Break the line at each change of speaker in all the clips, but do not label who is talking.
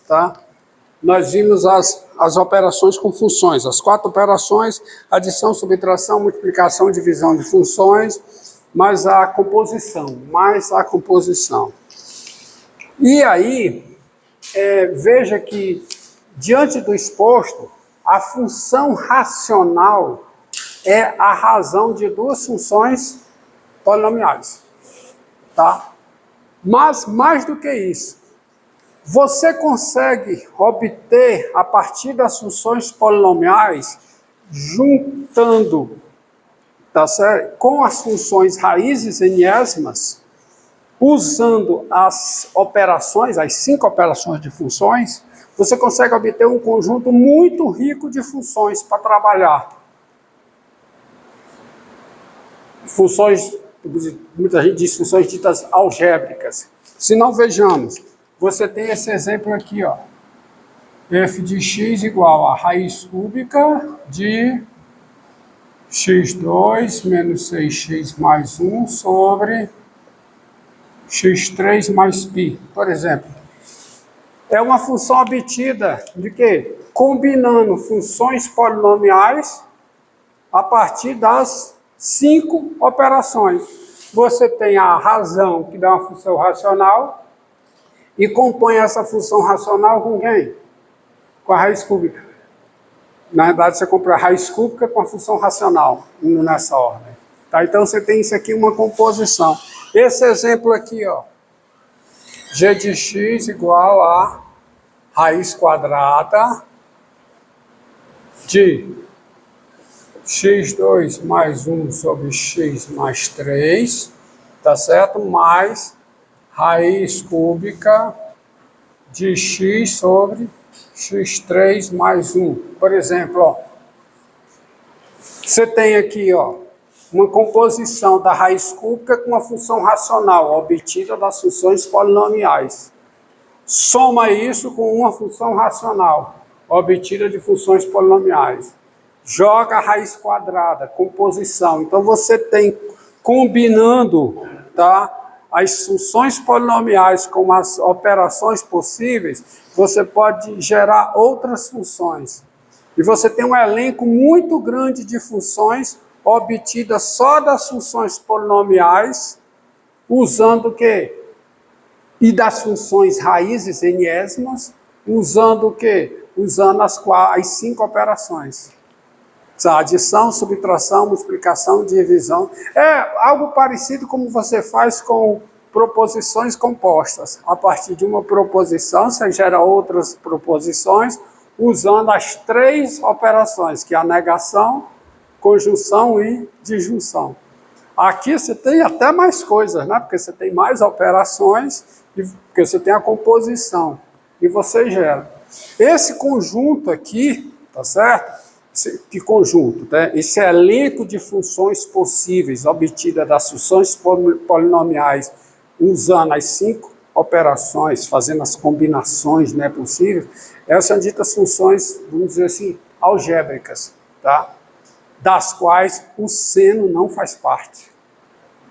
Tá? Nós vimos as operações com funções, as 4 operações: adição, subtração, multiplicação, divisão de funções, mais a composição, E aí, veja que, diante do exposto, a função racional é a razão de 2 funções polinomiais. Tá? Mas, mais do que isso, você consegue obter, a partir das funções polinomiais, juntando, tá certo, com as funções raízes enésimas, usando as operações, as 5 operações de funções, você consegue obter um conjunto muito rico de funções para trabalhar. Funções, muita gente diz funções ditas algébricas. Se não, vejamos. Você tem esse exemplo aqui, ó. F de x igual a raiz cúbica de x2 menos 6x mais 1 sobre x3 mais π, por exemplo. É uma função obtida de quê? Combinando funções polinomiais a partir das 5 operações. Você tem a razão, que dá uma função racional, e compõe essa função racional com quem? Com a raiz cúbica. Na verdade, você compra a raiz cúbica com a função racional, indo nessa ordem. Tá? Então, você tem isso aqui, uma composição. Esse exemplo aqui, ó, g de x igual a raiz quadrada de x2 mais 1 sobre x mais 3, tá certo? Mais raiz cúbica de x sobre x3 mais 1. Por exemplo, ó, você tem aqui, ó, uma composição da raiz cúbica com uma função racional, obtida das funções polinomiais. Soma isso com uma função racional, obtida de funções polinomiais. Joga a raiz quadrada, composição. Então, você tem, combinando, tá, as funções polinomiais com as operações possíveis, você pode gerar outras funções. E você tem um elenco muito grande de funções obtidas só das funções polinomiais, usando o quê? E das funções raízes enésimas, usando o quê? Usando as 5 operações. Adição, subtração, multiplicação, divisão. É algo parecido como você faz com proposições compostas. A partir de uma proposição, você gera outras proposições, usando as 3 operações, que é a negação, conjunção e disjunção. Aqui você tem até mais coisas, né? Porque você tem mais operações, porque você tem a composição, e você gera. Esse conjunto aqui, tá certo? Que conjunto, né? Esse elenco de funções possíveis obtidas das funções polinomiais, usando as 5 operações, fazendo as combinações, né, possíveis, essas são ditas funções, vamos dizer assim, algébricas, tá? Das quais o seno não faz parte,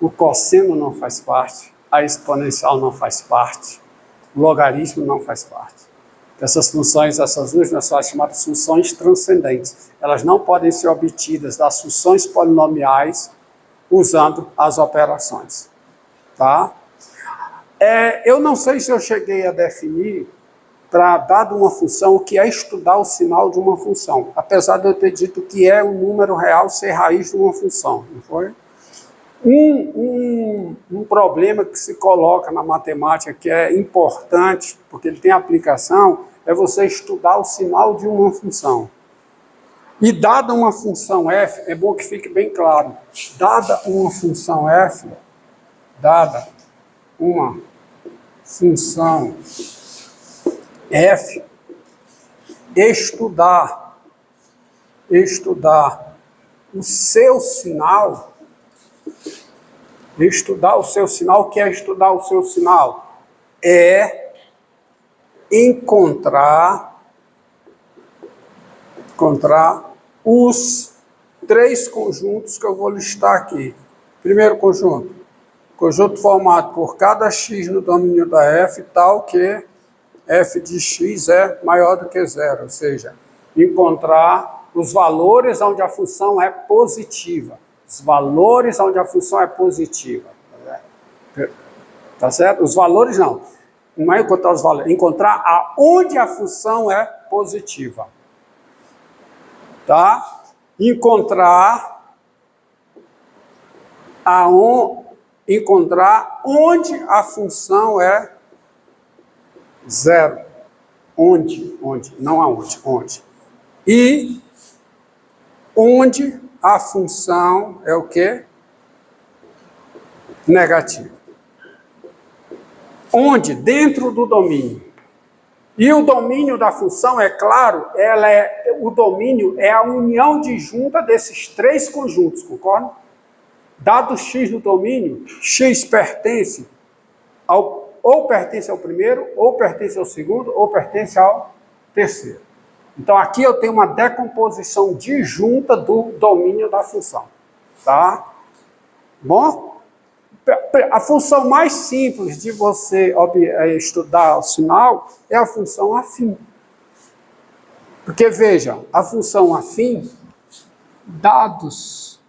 o cosseno não faz parte, a exponencial não faz parte, o logaritmo não faz parte. Essas funções, essas últimas são chamadas funções transcendentes. Elas não podem ser obtidas das funções polinomiais usando as operações. Tá? Eu não sei se eu cheguei a definir, para dado uma função, o que é estudar o sinal de uma função. Apesar de eu ter dito que é um número real ser raiz de uma função. Não foi? Um problema que se coloca na matemática que é importante, porque ele tem aplicação, é você estudar o sinal de uma função. E dada uma função f, é bom que fique bem claro, dada uma função f, estudar o seu sinal, o que é estudar o seu sinal? É encontrar os 3 conjuntos que eu vou listar aqui. Primeiro conjunto formado por cada x no domínio da f, tal que f de x é maior do que zero, ou seja, encontrar os valores onde a função é positiva. Os valores onde a função é positiva. Tá certo? Os valores não. Não é encontrar os valores, é encontrar aonde a função é positiva. Tá? Encontrar onde a função é zero. Onde? Não aonde, onde. E onde a função é o quê? Negativa. Onde? Dentro do domínio. E o domínio da função, é claro, o domínio é a união disjunta desses três conjuntos, concorda? Dado x no domínio, x pertence ou pertence ao primeiro, ou pertence ao segundo, ou pertence ao terceiro. Então aqui eu tenho uma decomposição disjunta do domínio da função. Tá? Bom? A função mais simples de você estudar o sinal é a função afim. Porque, veja, a função afim, dados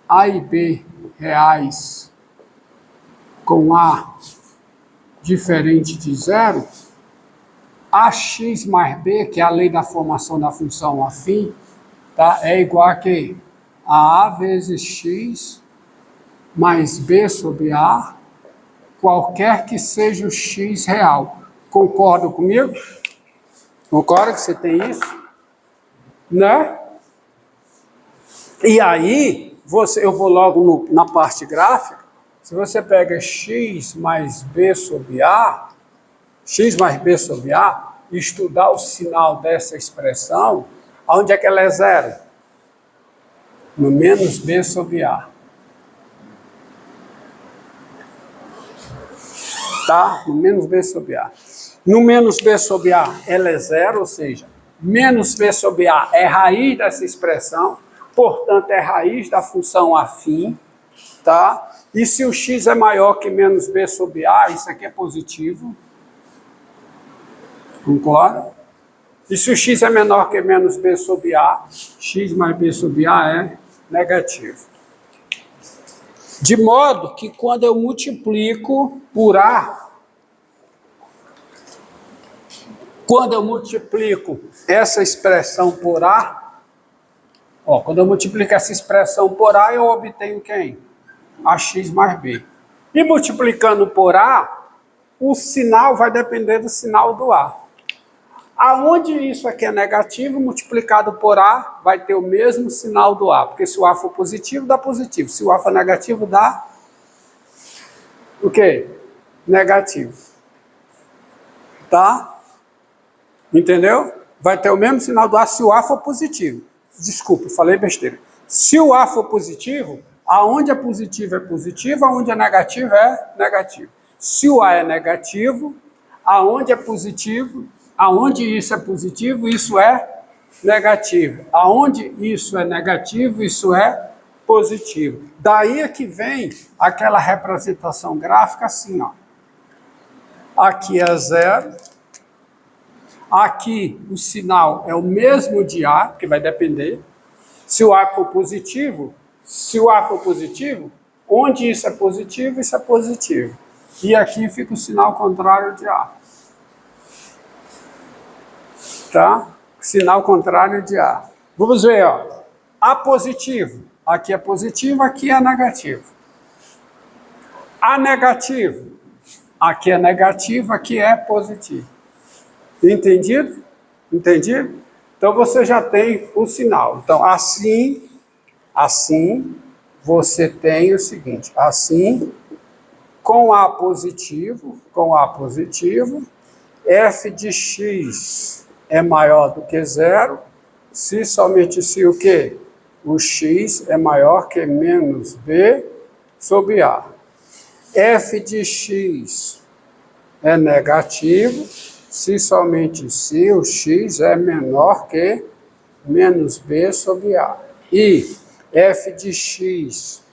A e B reais com A diferente de zero, AX mais B, que é a lei da formação da função afim, tá? É igual a quê? A vezes X mais B sobre A, qualquer que seja o X real. Concorda comigo? Concorda que você tem isso? Né? E aí, eu vou logo na parte gráfica. Se você pega x mais b sobre a, x mais b sobre a, e estudar o sinal dessa expressão, onde é que ela é zero? No menos b sobre a. Tá? No menos b sobre a. No menos b sobre a, ela é zero, ou seja, menos b sobre a é raiz dessa expressão, portanto, é raiz da função afim, tá? E se o x é maior que menos b sobre a, isso aqui é positivo. Concorda? E se o x é menor que menos b sobre a, x mais b sobre a é negativo. De modo que quando eu multiplico por a, quando eu multiplico essa expressão por a, quando eu multiplico essa expressão por a, eu obtenho quem? AX mais B. E multiplicando por A, o sinal vai depender do sinal do A. Aonde isso aqui é negativo, multiplicado por A, vai ter o mesmo sinal do A. Porque se o A for positivo, dá positivo. Se o A for negativo, dá o quê? Negativo. Tá? Entendeu? Vai ter o mesmo sinal do A se o A for positivo. Desculpa, falei besteira. Se o A for positivo, aonde é positivo, aonde é negativo, é negativo. Se o A é negativo, aonde é positivo, aonde isso é positivo, isso é negativo. Aonde isso é negativo, isso é positivo. Daí é que vem aquela representação gráfica assim, ó. Aqui é zero. Aqui o sinal é o mesmo de A, que vai depender. Se o A for positivo, onde isso é positivo, isso é positivo. E aqui fica o sinal contrário de A. Tá? Sinal contrário de A. Vamos ver, ó. A positivo. Aqui é positivo, aqui é negativo. A negativo. Aqui é negativo, aqui é positivo. Entendido? Entendido? Então você já tem o sinal. Então, assim você tem o seguinte, assim, com A positivo, f de x é maior do que zero, se somente se o quê? O x é maior que menos b sobre A. F de x é negativo, se somente se o x é menor que menos b sobre A. E f de x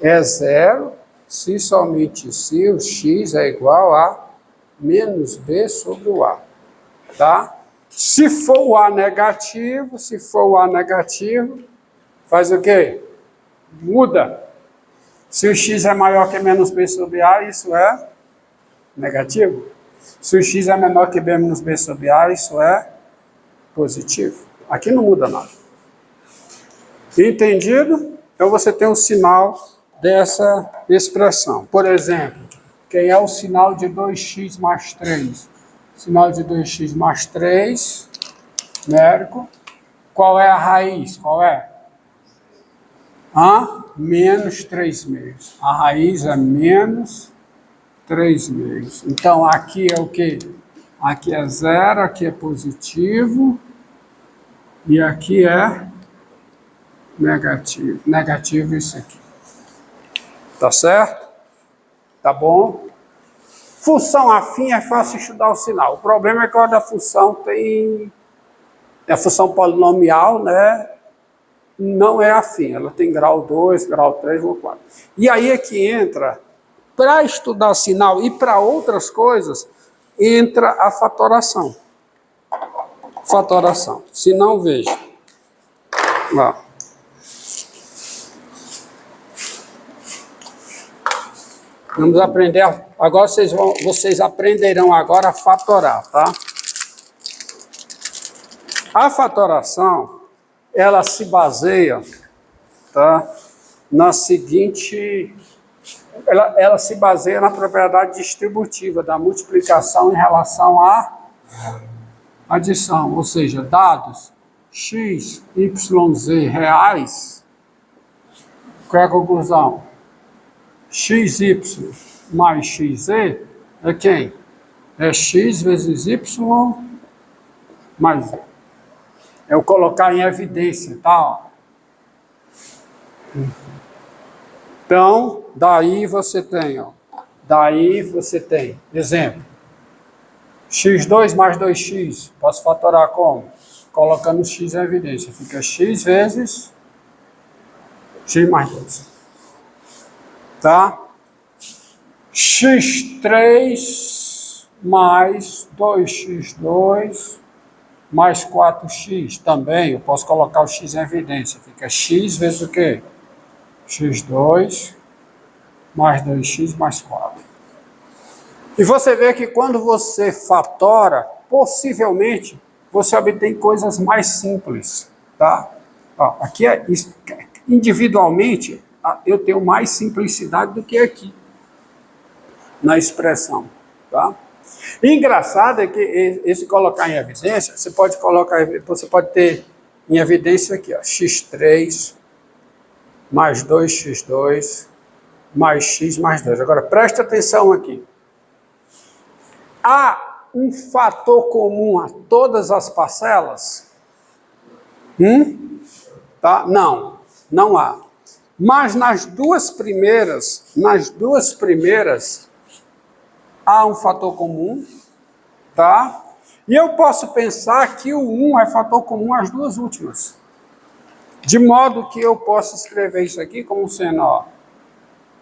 é zero, se somente se o x é igual a menos B sobre o A, tá? Se for o A negativo, faz o quê? Muda. Se o x é maior que menos B sobre A, isso é negativo. Se o x é menor que B menos B sobre A, isso é positivo. Aqui não muda nada. Entendido? Então você tem um sinal dessa expressão. Por exemplo, quem é o sinal de 2x mais 3? Sinal de 2x mais 3, numérico. Qual é a raiz? Qual é? Menos 3/2. A raiz é menos 3/2. Então, aqui é o quê? Aqui é zero, aqui é positivo. E aqui é negativo. Negativo isso aqui. Tá certo? Tá bom? Função afim é fácil estudar o sinal. O problema é que quando a função tem... a função polinomial, né? Não é afim. Ela tem grau 2, grau 3, grau 4. E aí é que entra, para estudar sinal e para outras coisas, entra a fatoração. Fatoração. Se não, veja. Ó. Vamos aprender, agora vocês aprenderão agora a fatorar, tá? A fatoração, ela se baseia, tá, na seguinte, ela se baseia na propriedade distributiva da multiplicação em relação à adição, ou seja, dados x, y, z reais, qual é a conclusão? XY mais XZ é quem? É x vezes y mais z. É eu colocar em evidência, tá? Então, daí você tem, ó. Daí você tem, exemplo, x2 mais 2x, posso fatorar como? Colocando x em evidência, fica x vezes x mais 2. Tá? x3 mais 2x2 mais 4x também, eu posso colocar o x em evidência, fica x vezes o quê? x2 mais 2x mais 4. E você vê que quando você fatora, possivelmente, você obtém coisas mais simples, tá? Ó, aqui é isso, individualmente, eu tenho mais simplicidade do que aqui, na expressão, tá? E engraçado é que esse colocar em evidência, você pode ter em evidência aqui, ó, x3 mais 2x2 mais x mais 2. Agora, preste atenção aqui. Há um fator comum a todas as parcelas? Tá? Não há. Mas nas duas primeiras há um fator comum, tá? E eu posso pensar que o 1 é fator comum às duas últimas. De modo que eu posso escrever isso aqui como sendo, ó,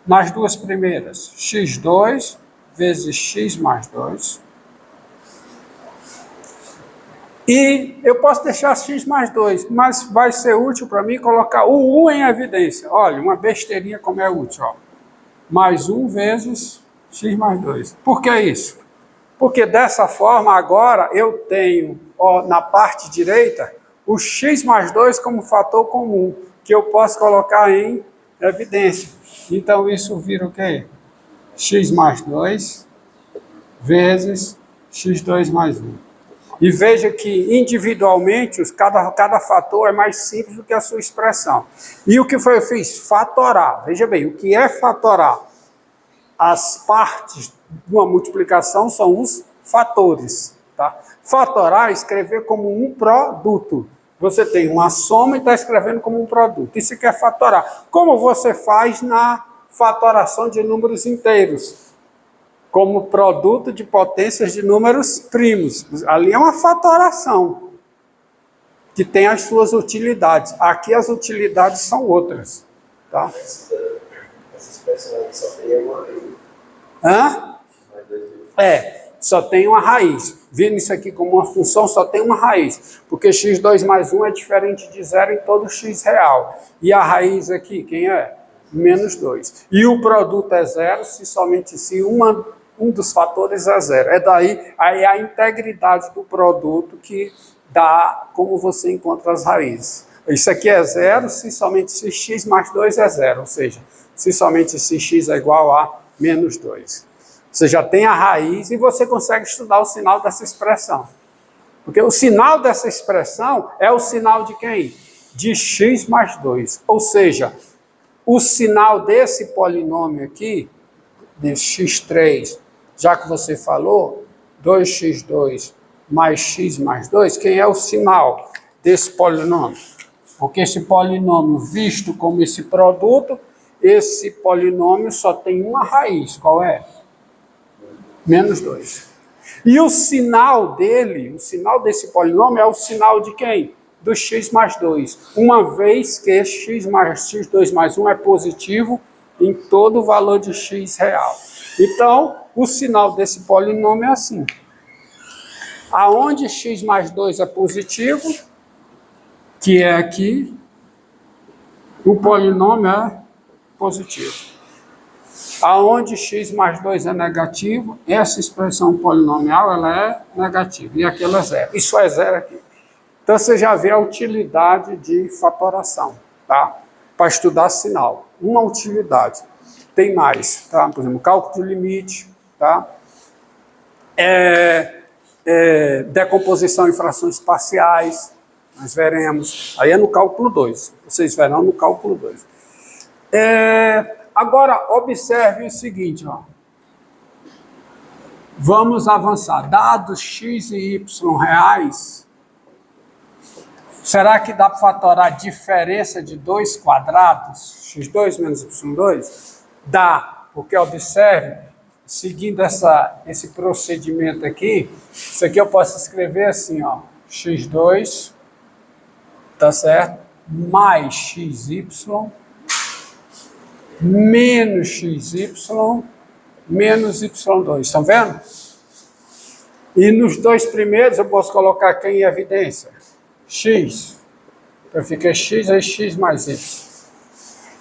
nas duas primeiras, x2 vezes x mais 2. E eu posso deixar x mais 2, mas vai ser útil para mim colocar o 1 em evidência. Olha, uma besteirinha como é útil, ó. Mais 1 vezes x mais 2. Por que isso? Porque dessa forma agora eu tenho, ó, na parte direita o x mais 2 como fator comum, que eu posso colocar em evidência. Então isso vira o quê? X mais 2 vezes x2 mais 1. E veja que individualmente cada fator é mais simples do que a sua expressão. E o que foi eu fiz? Fatorar. Veja bem, o que é fatorar? As partes de uma multiplicação são os fatores. Tá? Fatorar é escrever como um produto. Você tem uma soma e está escrevendo como um produto. Isso que é fatorar. Como você faz na fatoração de números inteiros? Como produto de potências de números primos. Ali é uma fatoração, que tem as suas utilidades. Aqui as utilidades são outras. Tá? Essa expressão só teria uma vez. só tem uma raiz. Vendo isso aqui como uma função, só tem uma raiz. Porque x2 mais 1 é diferente de zero em todo x real. E a raiz aqui, quem é? Menos 2. E o produto é zero se somente se um dos fatores é zero. É daí aí a integridade do produto que dá como você encontra as raízes. Isso aqui é zero se somente se x mais 2 é zero. Ou seja, se somente se x é igual a menos 2. Você já tem a raiz e você consegue estudar o sinal dessa expressão. Porque o sinal dessa expressão é o sinal de quem? De x mais 2. Ou seja, o sinal desse polinômio aqui, de x3, já que você falou, 2x2 mais x mais 2, quem é o sinal desse polinômio? Porque esse polinômio, visto como esse produto, esse polinômio só tem uma raiz. Qual é? Menos 2. E o sinal dele, o sinal desse polinômio é o sinal de quem? Do x mais 2. Uma vez que x2 mais 1 é positivo em todo o valor de x real. Então, o sinal desse polinômio é assim. Aonde x mais 2 é positivo, que é aqui, o polinômio é positivo. Aonde x mais 2 é negativo, essa expressão polinomial ela é negativa. E aqui ela é zero. Isso é zero aqui. Então você já vê a utilidade de fatoração, tá? Para estudar sinal. Uma utilidade. Tem mais, tá? Por exemplo, cálculo de limite, tá? Decomposição em frações parciais, nós veremos. Aí é no cálculo 2. Vocês verão no cálculo 2. Agora, observe o seguinte, ó. Vamos avançar. Dados x e y reais, será que dá para fatorar a diferença de dois quadrados? x2 menos y2? Dá, porque observe, seguindo esse procedimento aqui, isso aqui eu posso escrever assim, ó, x2, tá certo? Mais xy, menos xy, menos y2. Estão vendo? E nos dois primeiros eu posso colocar quem em evidência? X. Então fica x é x mais y.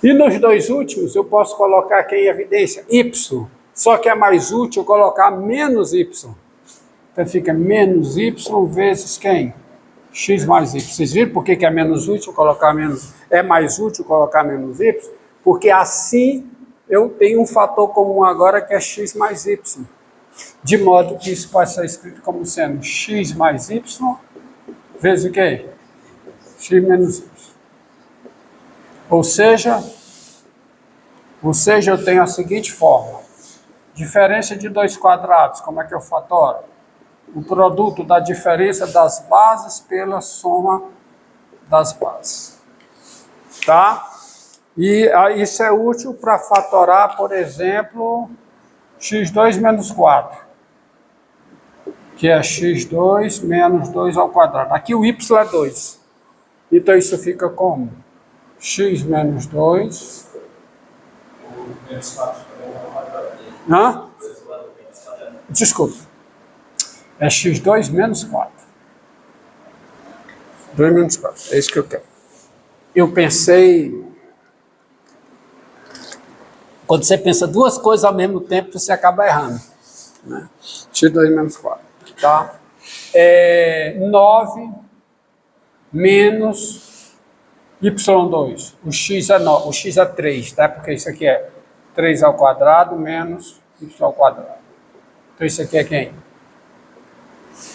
E nos dois últimos eu posso colocar quem em evidência? Y. Só que é mais útil colocar menos y. Então fica menos y vezes quem? X mais y. Vocês viram por que é menos útil colocar menos? É mais útil colocar menos y? Porque assim eu tenho um fator comum agora que é x mais y. De modo que isso pode ser escrito como sendo x mais y vezes o quê? X menos y. Ou seja, eu tenho a seguinte fórmula. Diferença de dois quadrados, como é que eu fatoro? O produto da diferença das bases pela soma das bases. Tá? E isso é útil para fatorar, por exemplo, x2 menos 4, que é x2 menos 2 ao quadrado. Aqui o y é 2. Então isso fica como? X menos 2. Hã? Desculpa. É x2 menos 4. 2 menos 4. É isso que eu quero. Eu pensei... Quando você pensa duas coisas ao mesmo tempo, você acaba errando. Né? x2 menos 4. Tá? 9 menos y2. O x é 9, o x é 3, tá? Porque isso aqui é 3 ao quadrado menos y ao quadrado. Então isso aqui é quem?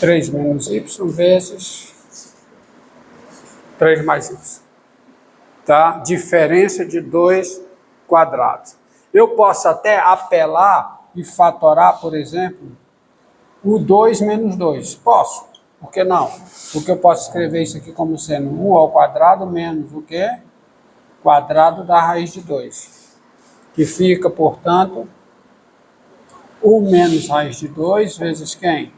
3 menos y vezes 3 mais y. Tá? Diferença de 2 quadrados. Eu posso até apelar e fatorar, por exemplo, o 2 menos 2. Posso. Por que não? Porque eu posso escrever isso aqui como sendo 1 ao quadrado menos o quê? Quadrado da raiz de 2. Que fica, portanto, 1 menos raiz de 2 vezes quem?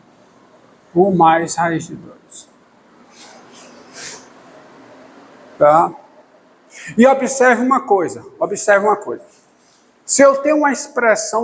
1 mais raiz de 2. Tá? E observe uma coisa. Se eu tenho uma expressão